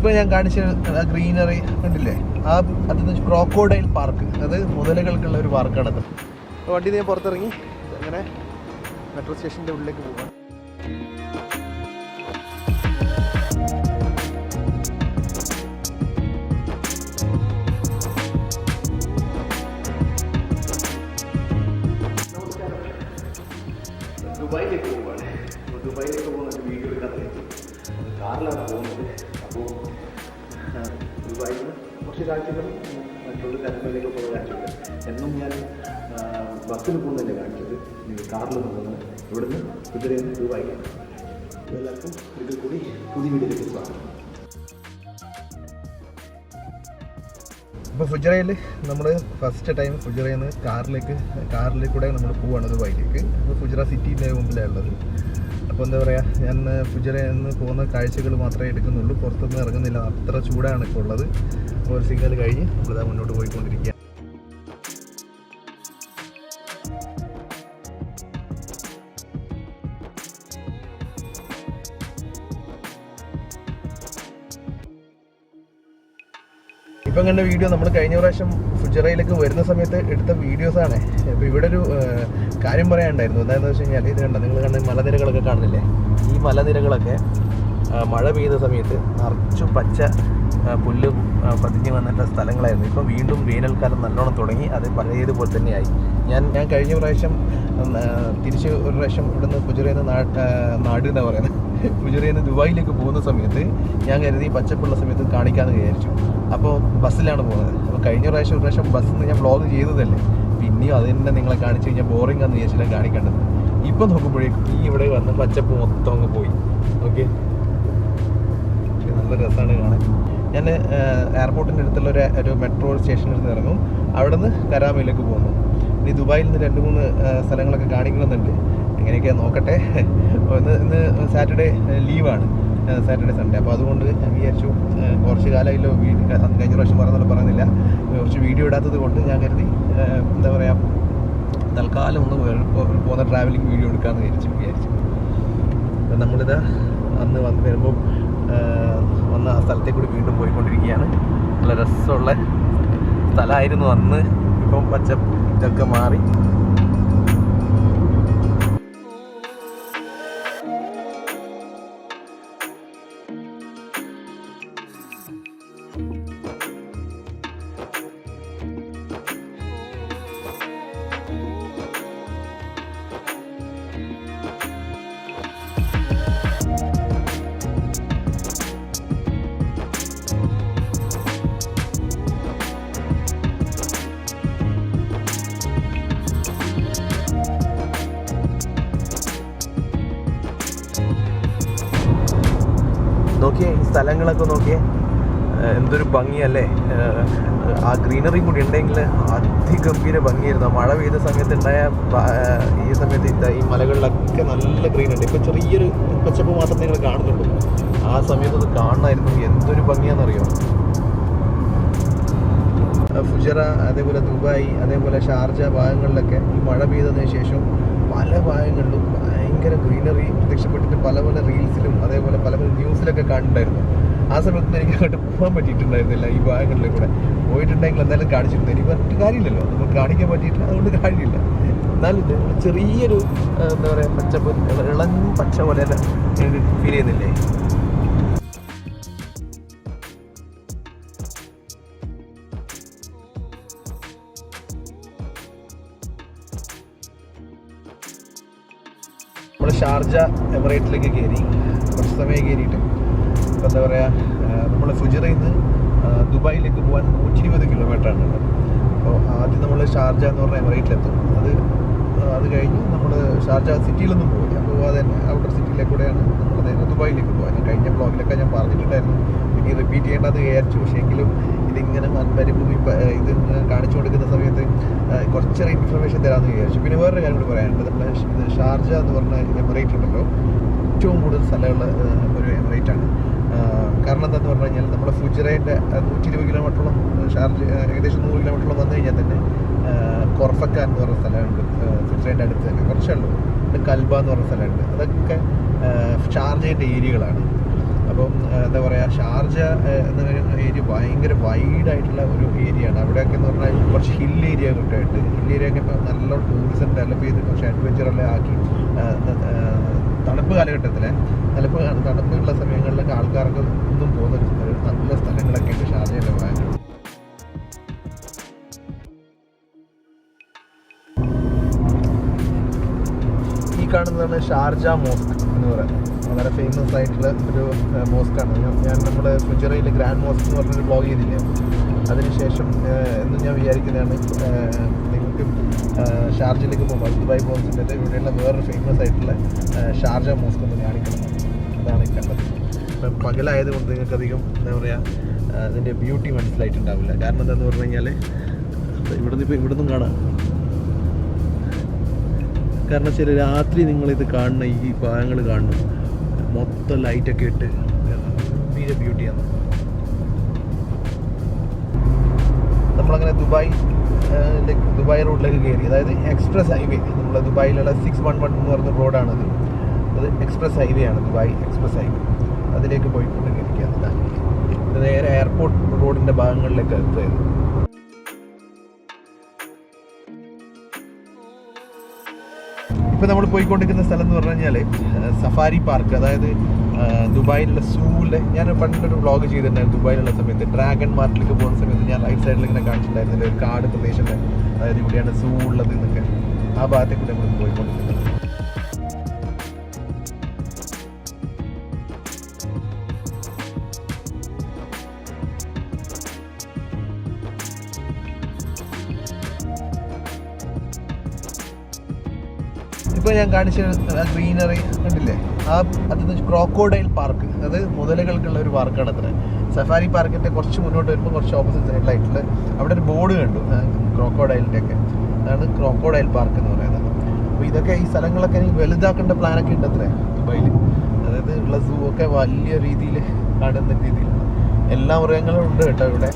ഇപ്പോൾ ഞാൻ കാണിച്ച ഗ്രീനറി കണ്ടില്ലേ, അത് ക്രോക്കോഡൈൽ പാർക്ക്, അത് മുതലകൾക്കുള്ള ഒരു പാർക്കാണത്. വണ്ടി ഞാൻ പുറത്തിറങ്ങി അങ്ങനെ മെട്രോ സ്റ്റേഷൻ്റെ ഉള്ളിലേക്ക് പോകാം. ദുബായിലേക്ക് പോവുകയാണ്. അപ്പോൾ ദുബായിലേക്ക് പോകുന്ന വീഡിയോ എടുക്കാൻ കാറിലാണ് പോകുന്നത്. അപ്പോൾ ദുബായിൽ നിന്ന് കുറച്ച് കാഴ്ചകളും മറ്റുള്ള സ്ഥലങ്ങളിലേക്ക് പോകുന്ന കാഴ്ചകൾ എന്നും ഞാൻ ബസ്സിന് പോകുന്നതല്ലേ കാണിച്ചത്, കാറിലൊന്നും പോകുന്നത്. ഇവിടുന്ന് കുതിരയിൽ നിന്ന് ദുബായിലാണ്. എല്ലാവർക്കും ഒരിക്കൽ കൂടി പുതിയ വീഡിയോയിലേക്ക് സ്വാഗതം. ഇപ്പോൾ ഫുജറയിൽ നമ്മൾ ഫസ്റ്റ് ടൈം ഫുജറയിൽ നിന്ന് കാറിലേക്കൂടെ നമ്മൾ പോവുകയാണ് ദുബായിലേക്ക്. അപ്പോൾ ഫുജറ സിറ്റിൻ്റെ മുമ്പിലാണുള്ളത്. അപ്പോൾ എന്താ പറയുക, ഞാൻ ഫുജറയിൽ നിന്ന് പോകുന്ന കാഴ്ചകൾ മാത്രമേ എടുക്കുന്നുള്ളൂ, പുറത്തൊന്നും ഇറങ്ങുന്നില്ല. അത്ര ചൂടാണ് ഇപ്പോൾ ഉള്ളത്. അപ്പോൾ ഒരു സിഗ്നൽ കഴിഞ്ഞ് നമ്മളിതാ മുന്നോട്ട് പോയിക്കൊണ്ടിരിക്കുക. ഇപ്പം കണ്ട വീഡിയോ നമ്മൾ കഴിഞ്ഞ പ്രാവശ്യം ഫുജറയിലേക്ക് വരുന്ന സമയത്ത് എടുത്ത വീഡിയോസാണ്. അപ്പോൾ ഇവിടെ ഒരു കാര്യം പറയാനുണ്ടായിരുന്നു. എന്താണെന്ന് വെച്ച് കഴിഞ്ഞാൽ, ഇത് കണ്ട നിങ്ങൾ കണ്ട മലനിരകളൊക്കെ കാണുന്നില്ലേ, ഈ മലനിരകളൊക്കെ മഴ പെയ്ത സമയത്ത് നിറച്ചും പച്ച പുല്ല് പതിഞ്ഞ് വന്നിട്ട സ്ഥലങ്ങളായിരുന്നു. ഇപ്പം വീണ്ടും വേനൽക്കാലം നല്ലോണം തുടങ്ങി, അത് പഴയതുപോലെ തന്നെയായി. ഞാൻ കഴിഞ്ഞ പ്രാവശ്യം തിരിച്ച് ഒരു പ്രാവശ്യം ഇവിടുന്ന് ഫുജറയിൽ നിന്ന് നാട് എന്താ പറയുന്നത്, ഫുജറയിൽ നിന്ന് ദുബായിലേക്ക് പോകുന്ന സമയത്ത് ഞാൻ കരുതി പച്ചപ്പുള്ള സമയത്ത് കാണിക്കാമെന്ന് വിചാരിച്ചു. അപ്പോൾ ബസ്സിലാണ് പോകുന്നത്. അപ്പോൾ കഴിഞ്ഞ പ്രാവശ്യം ഒരു പ്രാവശ്യം ബസ്സിൽ നിന്ന് ഞാൻ വ്ളോഗ് ചെയ്തതല്ലേ, പിന്നെയും അത് തന്നെ നിങ്ങളെ കാണിച്ചു കഴിഞ്ഞാൽ ബോറിംഗ് ആണെന്ന് വിചാരിച്ചില്ല കാണിക്കേണ്ടത്. ഇപ്പം നോക്കുമ്പോഴേക്കും ഈ ഇവിടെ വന്ന് പച്ചപ്പ് മൊത്തം അങ്ങ് പോയി. ഓക്കെ, നല്ല രസമാണ് കാണാൻ. ഞാൻ എയർപോർട്ടിൻ്റെ അടുത്തുള്ള ഒരു മെട്രോ സ്റ്റേഷനിൽ നിന്ന് ഇറങ്ങും, അവിടെ നിന്ന് കരാമയിലേക്ക് പോകുന്നു. ഇനി ദുബായിൽ നിന്ന് 2-3 സ്ഥലങ്ങളൊക്കെ കാണിക്കണമെന്നുണ്ട്. എങ്ങനെയൊക്കെയാണ് നോക്കട്ടെ. ഇന്ന് സാറ്റർഡേ ലീവാണ്, സാറ്റർഡേ സൺഡേ. അപ്പോൾ അതുകൊണ്ട് ഞാൻ വിചാരിച്ചു കുറച്ച് കാലമായില്ലോ കഴിഞ്ഞ പ്രാവശ്യം പറയുന്നില്ല, കുറച്ച് വീഡിയോ ഇടാത്തത് കൊണ്ട് ഞാൻ കരുതി എന്താ പറയുക, തൽക്കാലം ഒന്ന് പോകുന്ന ട്രാവലിംഗ് വീഡിയോ എടുക്കാമെന്ന് വിചാരിച്ചു. അപ്പം നമ്മളിതാ അന്ന് വരുമ്പോൾ വന്ന ആ സ്ഥലത്തേക്ക് കൂടി വീണ്ടും പോയിക്കൊണ്ടിരിക്കുകയാണ്. നല്ല രസമുള്ള സ്ഥലമായിരുന്നു അന്ന്. ഇപ്പം പച്ചപ്പൊക്കെ മാറി. നോക്കിയേ, ഈ സ്ഥലങ്ങളൊക്കെ നോക്കിയേ, എന്തൊരു ഭംഗിയല്ലേ. ആ ഗ്രീനറി കൂടി ഉണ്ടെങ്കിൽ അതിഗംഭീര ഭംഗിയായിരുന്നു. മഴ പെയ്ത സമയത്തുണ്ടായ ഈ സമയത്ത് ഈ മലകളിലൊക്കെ നല്ല ഗ്രീൻ ഉണ്ട്. ഇപ്പോൾ ചെറിയൊരു പച്ചപ്പ് മാത്രം നിങ്ങൾ കാണുന്നുള്ളൂ. ആ സമയത്ത് അത് കാണണമായിരുന്നു. എന്തൊരു ഭംഗിയാണെന്നറിയോ. ഫുജറ, അതേപോലെ ദുബായ്, അതേപോലെ ഷാർജ ഭാഗങ്ങളിലൊക്കെ ഈ മഴ പെയ്തതിന് ശേഷം പല ഭാഗങ്ങളിലും ഭയങ്കര ഗ്രീനറി പ്രത്യക്ഷപ്പെട്ടിട്ട് പല റീൽസിലും അതേപോലെ പല ന്യൂസിലൊക്കെ കണ്ടിട്ടുണ്ടായിരുന്നു. ആ സമയത്ത് എനിക്ക് അങ്ങോട്ട് പോകാൻ പറ്റിയിട്ടുണ്ടായിരുന്നില്ല. ഈ ഭാഗങ്ങളിൽ കൂടെ പോയിട്ടുണ്ടെങ്കിൽ എന്തായാലും കാണിച്ചിരുന്നു. എനിക്ക് മറ്റു കാര്യമില്ലല്ലോ, നമുക്ക് കാണിക്കാൻ പറ്റിയിട്ടില്ല, അതുകൊണ്ട് കാര്യമില്ല. എന്നാലും ചെറിയൊരു എന്താ പറയുക, പച്ചപ്പ്, ഇളം പച്ച പോലെ ഫീൽ ചെയ്യുന്നില്ലേ. നമ്മൾ ഷാർജ എമിറേറ്റിലേക്ക് കയറി, കുറച്ച് സമയം കയറിയിട്ട് ഇപ്പം എന്താ പറയുക, നമ്മൾ ഫുജറയിൽ നിന്ന് ദുബായിലേക്ക് പോകാൻ 120 കിലോമീറ്ററാണ് ഉള്ളത്. അപ്പോൾ ആദ്യം നമ്മൾ ഷാർജ എന്ന് പറഞ്ഞ എമിറേറ്റിലെത്തും. അത് കഴിഞ്ഞ് നമ്മൾ ഷാർജ സിറ്റിയിലൊന്നും പോകില്ല, പോകാതെ തന്നെ ഔട്ടർ സിറ്റിയിലേക്കൂടെയാണ് നമ്മൾ നേരെ ദുബായിലേക്ക് പോകാൻ. കഴിഞ്ഞ ബ്ലോഗിലൊക്കെ ഞാൻ പറഞ്ഞിട്ടുണ്ടായിരുന്നു, ഇനി റിപ്പീറ്റ് ചെയ്യേണ്ടത് വിചാരിച്ചു. പക്ഷേങ്കിലും ഇതിങ്ങനെ മരുഭൂമി ഇത് കാണിച്ചു കൊടുക്കുന്ന സമയത്ത് കുറച്ചേറെ ഇൻഫർമേഷൻ തരാമെന്ന് വിചാരിച്ചു. പിന്നെ വേറൊരു കാര്യം കൂടി പറയാനുണ്ട്. നമ്മുടെ ഷാർജ എന്ന് പറഞ്ഞ എമിറേറ്റ് ഉണ്ടല്ലോ, ഏറ്റവും കൂടുതൽ സ്ഥലമുള്ള ഒരു എമിറേറ്റാണ്. കാരണം എന്താണെന്ന് പറഞ്ഞു കഴിഞ്ഞാൽ, നമ്മുടെ ഫുജറേൻ്റെ 120 കിലോമീറ്ററോളം ഷാർജ, ഏകദേശം 100 കിലോമീറ്ററോളം വന്നു കഴിഞ്ഞാൽ തന്നെ കൊർഫക്ക എന്ന് പറഞ്ഞ സ്ഥലമുണ്ട് ഫുജറേൻ്റെ അടുത്ത് തന്നെ, കുറച്ചേ ഉള്ളൂ. പിന്നെ കൽബ എന്ന് പറഞ്ഞ സ്ഥലമുണ്ട്. അതൊക്കെ ഷാർജയുടെ ഏരിയകളാണ്. അപ്പം എന്താ പറയുക, ഷാർജ എന്ന് പറയുന്ന ഏരിയ ഭയങ്കര വൈഡായിട്ടുള്ള ഒരു ഏരിയ ആണ്. അവിടെയൊക്കെ എന്ന് പറഞ്ഞാൽ കുറച്ച് ഹിൽ ഏരിയകളൊക്കെ ആയിട്ട്, ഹിൽ ഏരിയ ഒക്കെ ഇപ്പോൾ നല്ല ടൂറിസം ഡെവലപ്പ് ചെയ്ത് കുറച്ച് അഡ്വഞ്ചറെല്ലാം ആക്കി. തണുപ്പ് കാലഘട്ടത്തിലെ തണുപ്പുള്ള സമയങ്ങളിലൊക്കെ ആൾക്കാർക്ക് ഒന്നും പോകുന്ന ഒരു നല്ല സ്ഥലങ്ങളൊക്കെ ഉണ്ട് ഷാർജയിലെ ഭാഗങ്ങൾ. ഈ കാണുന്നതാണ് ഷാർജ മോസ്ക് എന്ന് പറയുന്നത്. വളരെ ഫേമസ് ആയിട്ടുള്ള ഒരു മോസ്കാണ്. ഞാൻ നമ്മുടെ ഫുജറയിൽ ഗ്രാൻഡ് മോസ്ക് എന്ന് പറഞ്ഞൊരു വ്ളോഗ് ചെയ്തില്ലേ, അതിനുശേഷം എന്ന് ഞാൻ വിചാരിക്കുന്നതാണ് നിങ്ങൾക്ക് ഷാർജയിലേക്ക് പോകുമ്പോൾ ദുബായ് പോകുന്നതിൻ്റെ ഇവിടെയുള്ള വേറൊരു ഫേമസ് ആയിട്ടുള്ള ഷാർജ മോസ്ക് ഒന്ന് കാണിക്കണം. അതാണ് കണ്ടത്. ഇപ്പം പകലായതുകൊണ്ട് നിങ്ങൾക്കധികം എന്താ പറയുക അതിൻ്റെ ബ്യൂട്ടി മനസ്സിലായിട്ടുണ്ടാവില്ല. കാരണം എന്താണെന്ന് പറഞ്ഞു കഴിഞ്ഞാൽ ഇവിടുന്ന് കാണാം. കാരണം വെച്ചാൽ രാത്രി നിങ്ങളിത് കാണുന്ന ഈ ഭാഗങ്ങൾ കാണുന്നു, മൊത്തം ലൈറ്റൊക്കെ ഇട്ട് ഗംഭീര ബ്യൂട്ടിയാണ്. നമ്മളങ്ങനെ ദുബായ് റോഡിലേക്ക് കയറി. അതായത് എക്സ്പ്രസ് ഹൈവേ, നമ്മൾ ദുബായിലുള്ള 611 എന്ന് പറഞ്ഞ റോഡാണത്. അത് എക്സ്പ്രസ് ഹൈവേ ആണ്, ദുബായ് എക്സ്പ്രസ് ഹൈവേ. അതിലേക്ക് പോയിക്കൊണ്ടിരിക്കുകയാണ്. നേരെ എയർപോർട്ട് റോഡിൻ്റെ ഭാഗങ്ങളിലേക്ക് എത്തുകയാണ്. ഇപ്പോൾ നമ്മൾ പോയിക്കൊണ്ടിരിക്കുന്ന സ്ഥലം എന്ന് പറഞ്ഞു കഴിഞ്ഞാൽ സഫാരി പാർക്ക്. അതായത് ദുബായിലുള്ള സൂവിലെ, ഞാൻ പണ്ടൊരു വ്ളോഗ് ചെയ്തിട്ടുണ്ടായിരുന്നു ദുബായിലുള്ള സമയത്ത്. ഡ്രാഗൺ മാർട്ടിലേക്ക് പോകുന്ന സമയത്ത് ഞാൻ റൈറ്റ് സൈഡിൽ ഇങ്ങനെ കാണിച്ചിട്ടുണ്ടായിരുന്നില്ല, ഒരു കാട് പ്രദേശം. അതായത് ഇവിടെയാണ് സൂ ഉള്ളത് എന്നൊക്കെ. ആ ഭാഗത്തേക്ക് കൂടെ നമ്മൾ പോയിക്കൊണ്ടിരിക്കുന്നത്. ഇപ്പോൾ ഞാൻ കാണിച്ച ഗ്രീനറി കണ്ടില്ലേ, അത് ക്രോക്കോഡൈൽ പാർക്ക്. അത് മുതലകൾക്കുള്ള ഒരു പാർക്കാണ് അത്ര. സഫാരി പാർക്കിൻ്റെ കുറച്ച് മുന്നോട്ട് വരുമ്പോൾ കുറച്ച് ഓപ്പോസിറ്റ് സൈഡിലായിട്ടുള്ള അവിടെ ഒരു ബോർഡ് കണ്ടു ക്രോക്കോഡൈലിൻ്റെ ഒക്കെ. അതാണ് ക്രോക്കോഡൈൽ പാർക്ക് എന്ന് പറയുന്നത്. അപ്പോൾ ഇതൊക്കെ ഈ സ്ഥലങ്ങളൊക്കെ ഇനി വലുതാക്കേണ്ട പ്ലാനൊക്കെ ഉണ്ട് അത്രേ ദുബായിൽ. അതായത് ഉള്ള സൂ ഒക്കെ വലിയ രീതിയിൽ കാണുന്ന രീതിയിൽ എല്ലാ മൃഗങ്ങളും ഉണ്ട് കേട്ടോ ഇവിടെ.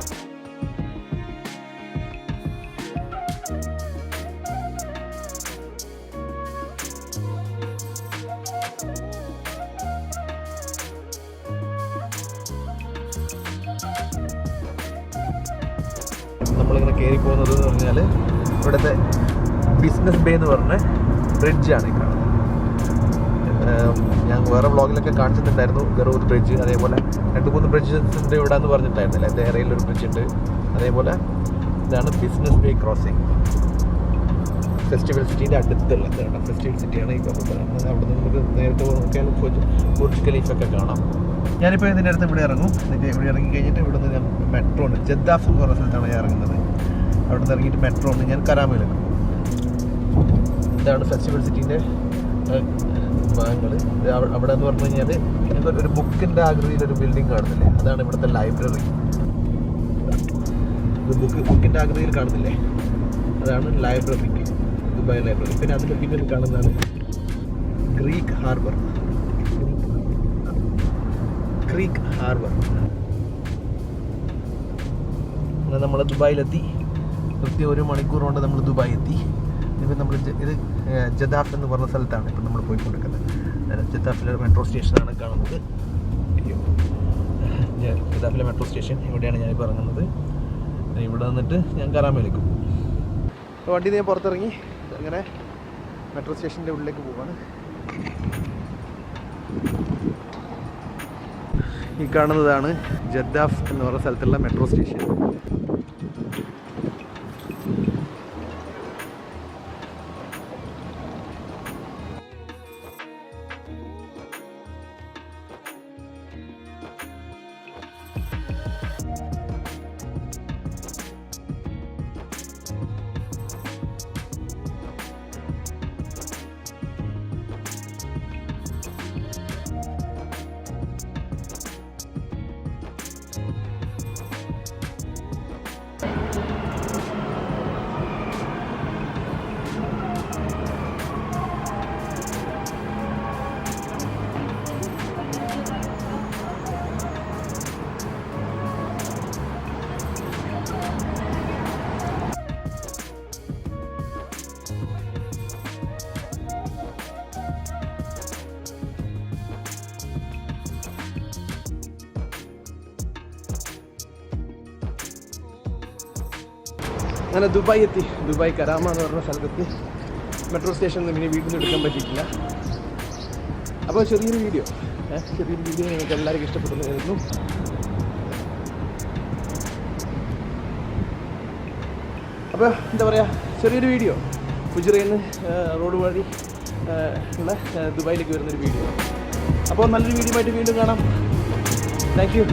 നമ്മളിങ്ങനെ കയറി പോകുന്നത് എന്ന് പറഞ്ഞാൽ ഇവിടുത്തെ ബിസിനസ് ബേ എന്ന് പറഞ്ഞ ബ്രിഡ്ജാണ് ഈ കാണുന്നത്. ഞാൻ വേറെ വ്ളോഗിലൊക്കെ കാണിച്ചിട്ടുണ്ടായിരുന്നു ഗറൂദ് ബ്രിഡ്ജ്. അതേപോലെ 2-3 ബ്രിഡ്ജസ് ഉണ്ട് ഇവിടെ എന്ന് പറഞ്ഞിട്ടുണ്ടായിരുന്നില്ല. ദേറയിലൊരു ബ്രിഡ്ജ് ഉണ്ട്. അതേപോലെ ഇതാണ് ബിസിനസ് ബേ ക്രോസിങ്. ഫെസ്റ്റിവൽ സിറ്റീൻ്റെ അടുത്തുള്ളത് കേട്ടോ. ഫെസ്റ്റിവൽ സിറ്റിയാണ് ഈ പറയുന്നത്. അവിടെ നിന്ന് നമുക്ക് നേരത്തെ നോക്കിയാൽ ബുർജ് ഖലീഫൊക്കെ കാണാം. ഞാനിപ്പോൾ ഇതിൻ്റെ അടുത്ത് ഇവിടെ ഇറങ്ങും. എന്നിട്ട് ഇവിടെ ഇറങ്ങി കഴിഞ്ഞിട്ട് ഇവിടെ നിന്ന് ഞാൻ മെട്രോ ഉണ്ട്, ജദ്ദാഫ് എന്ന് പറഞ്ഞ സ്ഥലത്താണ് ഞാൻ ഇറങ്ങുന്നത്. അവിടെ നിന്ന് ഇറങ്ങിയിട്ട് മെട്രോ ഉണ്ട്, ഞാൻ കരാമയിലേക്ക് പോകും. ഇതാണ് ഫെസ്റ്റിവൽ സിറ്റീൻ്റെ ഭാഗങ്ങൾ. അവിടെ എന്ന് പറഞ്ഞു കഴിഞ്ഞാൽ ഞങ്ങൾക്ക് ഒരു ബുക്കിൻ്റെ ആകൃതിയിലൊരു ബിൽഡിംഗ് കാണുന്നില്ലേ, അതാണ് ഇവിടുത്തെ ലൈബ്രറി. ബുക്കിൻ്റെ ആകൃതിയിൽ കാണുന്നില്ലേ, അതാണ് ലൈബ്രറി, ദുബായ് ലൈബ്രറി. പിന്നെ അതിൻ്റെ പിന്നിൽ കാണുന്നതാണ് ഗ്രീക്ക് ഹാർബർ. അങ്ങനെ നമ്മൾ ദുബായിലെത്തി. കൃത്യം 1 മണിക്കൂർ കൊണ്ട് നമ്മൾ ദുബായ് എത്തി. ഇപ്പം നമ്മൾ ഇത് ജദ്ദാഫ് എന്ന് പറഞ്ഞ സ്ഥലത്താണ് ഇപ്പം നമ്മൾ പോയിക്കൊണ്ടിരിക്കുന്നത്. ജദ്ദാഫിലെ മെട്രോ സ്റ്റേഷനാണ് കാണുന്നത്. ജദ്ദാഫിലെ മെട്രോ സ്റ്റേഷൻ ഇവിടെയാണ് ഞാനിപ്പോൾ ഇറങ്ങുന്നത്. ഇവിടെ നിന്നിട്ട് ഞാൻ കരാമയിലേക്ക് പോകും. അപ്പോൾ വണ്ടി ഞാൻ പുറത്തിറങ്ങി അങ്ങനെ മെട്രോ സ്റ്റേഷൻ്റെ ഉള്ളിലേക്ക് പോവാണ്. ഈ കാണുന്നതാണ് ജദ്ദാഫ് എന്ന് പറയുന്ന സ്ഥലത്തുള്ള മെട്രോ സ്റ്റേഷൻ. അങ്ങനെ ദുബായ് എത്തി. ദുബായ് കരാമ എന്ന് പറഞ്ഞ സ്ഥലത്തെത്തി. മെട്രോ സ്റ്റേഷനിൽ നിന്ന് വീട്ടിൽ നിന്ന് എടുക്കാൻ പറ്റിയിട്ടില്ല. അപ്പോൾ ചെറിയൊരു വീഡിയോ നിങ്ങൾക്ക് എല്ലാവർക്കും ഇഷ്ടപ്പെട്ടെന്ന് കരുതുന്നു. അപ്പോൾ എന്താ പറയുക, ചെറിയൊരു വീഡിയോ ഫുജിറയിൽ നിന്ന് റോഡ് വഴി ഉള്ള ദുബായിലേക്ക് വരുന്നൊരു വീഡിയോ. അപ്പോൾ നല്ലൊരു വീഡിയോ ആയിട്ട് വീണ്ടും കാണാം. Thank you.